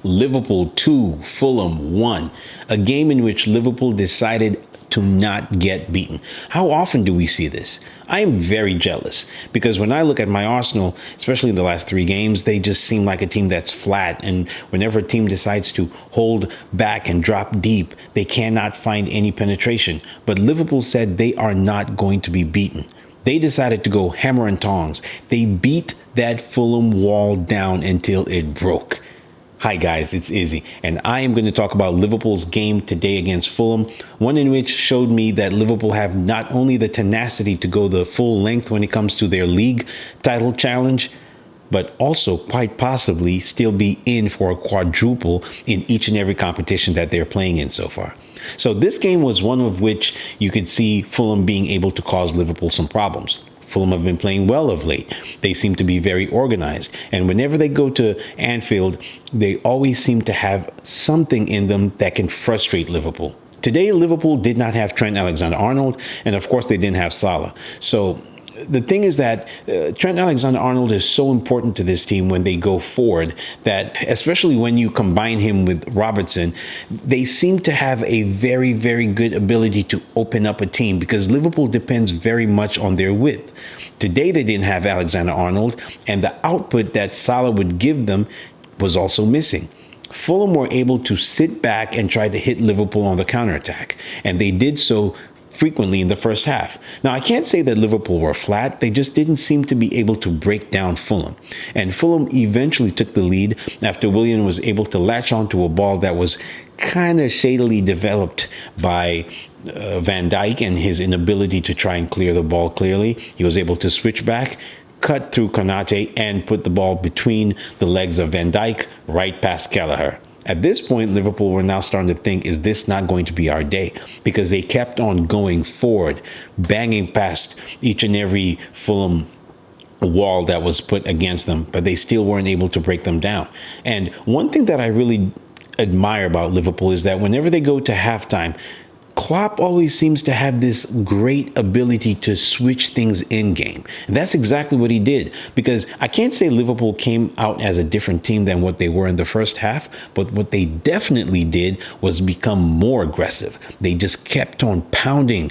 Liverpool 2, Fulham 1. A game in which Liverpool decided to not get beaten. How often do we see this? I am very jealous because when I look at my Arsenal, especially in the last 3 games, they just seem like a team that's flat. And whenever a team decides to hold back and drop deep, they cannot find any penetration. But Liverpool said they are not going to be beaten. They decided to go hammer and tongs. They beat that Fulham wall down until it broke. Hi guys, it's Izzy, and I am going to talk about Liverpool's game today against Fulham, one in which showed me that Liverpool have not only the tenacity to go the full length when it comes to their league title challenge, but also quite possibly still be in for a quadruple in each and every competition that they're playing in so far. So this game was one of which you could see Fulham being able to cause Liverpool some problems. Fulham have been playing well of late. They seem to be very organized. And whenever they go to Anfield, they always seem to have something in them that can frustrate Liverpool. Today, Liverpool did not have Trent Alexander-Arnold, and of course, they didn't have Salah. So the thing is that Trent Alexander-Arnold is so important to this team when they go forward that, especially when you combine him with Robertson, they seem to have a very, very good ability to open up a team because Liverpool depends very much on their width. Today, they didn't have Alexander-Arnold, and the output that Salah would give them was also missing. Fulham were able to sit back and try to hit Liverpool on the counterattack, and they did so frequently in the first half. Now, I can't say that Liverpool were flat. They just didn't seem to be able to break down Fulham. And Fulham eventually took the lead after Willian was able to latch onto a ball that was kind of shadily developed by Van Dijk and his inability to try and clear the ball clearly. He was able to switch back, cut through Konate, and put the ball between the legs of Van Dijk right past Kelleher. At this point, Liverpool were now starting to think, is this not going to be our day? Because they kept on going forward, banging past each and every Fulham wall that was put against them, but they still weren't able to break them down. And one thing that I really admire about Liverpool is that whenever they go to halftime, Klopp always seems to have this great ability to switch things in game. And that's exactly what he did, because I can't say Liverpool came out as a different team than what they were in the first half, but what they definitely did was become more aggressive. They just kept on pounding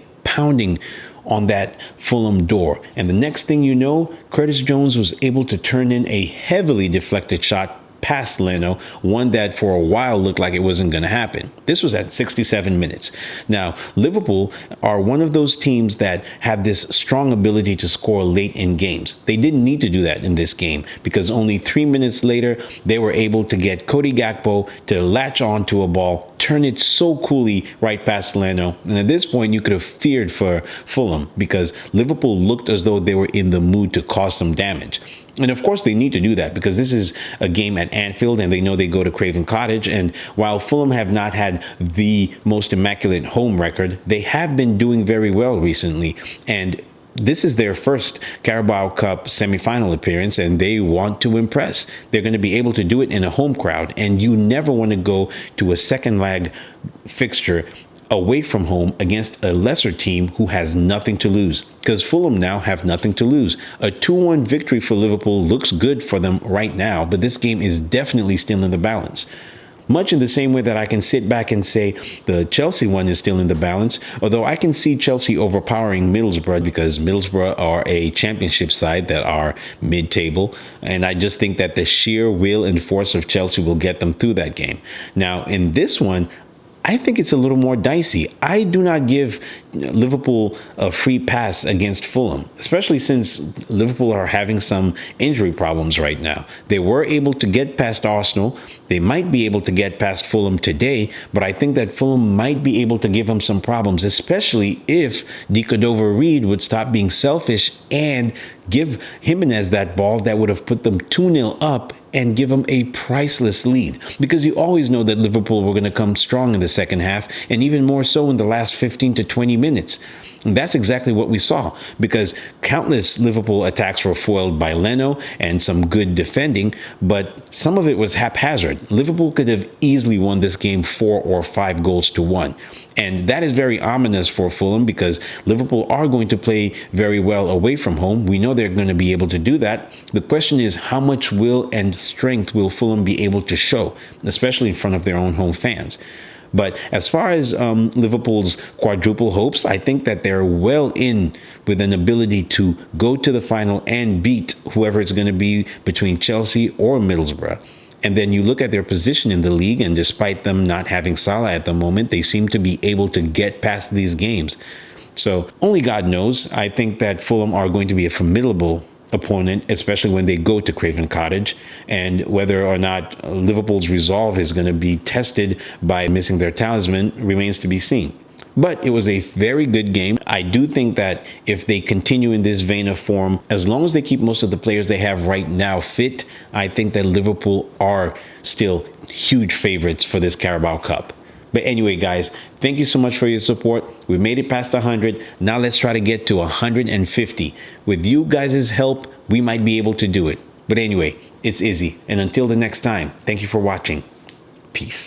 on that Fulham door. And the next thing you know, Curtis Jones was able to turn in a heavily deflected shot past Leno, one that for a while looked like it wasn't going to happen. This was at 67 minutes. Now, Liverpool are one of those teams that have this strong ability to score late in games. They didn't need to do that in this game because only 3 minutes later, they were able to get Cody Gakpo to latch on to a ball, turn it so coolly right past Leno. And at this point, you could have feared for Fulham because Liverpool looked as though they were in the mood to cause some damage. And of course, they need to do that because this is a game at Anfield and they know they go to Craven Cottage. And while Fulham have not had the most immaculate home record, they have been doing very well recently. And this is their first Carabao Cup semifinal appearance, and they want to impress. They're going to be able to do it in a home crowd, and you never want to go to a second leg fixture away from home against a lesser team who has nothing to lose, because Fulham now have nothing to lose. A 2-1 victory for Liverpool looks good for them right now, but this game is definitely still in the balance. Much in the same way that I can sit back and say the Chelsea one is still in the balance, although I can see Chelsea overpowering Middlesbrough because Middlesbrough are a championship side that are mid-table, and I just think that the sheer will and force of Chelsea will get them through that game. Now, in this one, I think it's a little more dicey. I do not give Liverpool a free pass against Fulham, especially since Liverpool are having some injury problems right now. They were able to get past Arsenal. They might be able to get past Fulham today, but I think that Fulham might be able to give them some problems, especially if Cordova-Reid would stop being selfish and give Jimenez that ball that would have put them 2-0 up and give them a priceless lead. Because you always know that Liverpool were going to come strong in the second half, and even more so in the last 15 to 20 minutes. And that's exactly what we saw, because countless Liverpool attacks were foiled by Leno and some good defending, but some of it was haphazard. Liverpool could have easily won this game 4 or 5 goals to 1. And that is very ominous for Fulham, because Liverpool are going to play very well away from home. We know they're going to be able to do that. The question is, how much will and strength will Fulham be able to show, especially in front of their own home fans? But as far as Liverpool's quadruple hopes, I think that they're well in with an ability to go to the final and beat whoever it's going to be between Chelsea or Middlesbrough. And then you look at their position in the league, and despite them not having Salah at the moment, they seem to be able to get past these games. So only God knows. I think that Fulham are going to be a formidable opponent, especially when they go to Craven Cottage, and whether or not Liverpool's resolve is going to be tested by missing their talisman remains to be seen. But it was a very good game. I do think that if they continue in this vein of form, as long as they keep most of the players they have right now fit, I think that Liverpool are still huge favorites for this Carabao Cup. But anyway, guys, thank you so much for your support. We made it past 100. Now let's try to get to 150. With you guys' help, we might be able to do it. But anyway, it's Izzy. And until the next time, thank you for watching. Peace.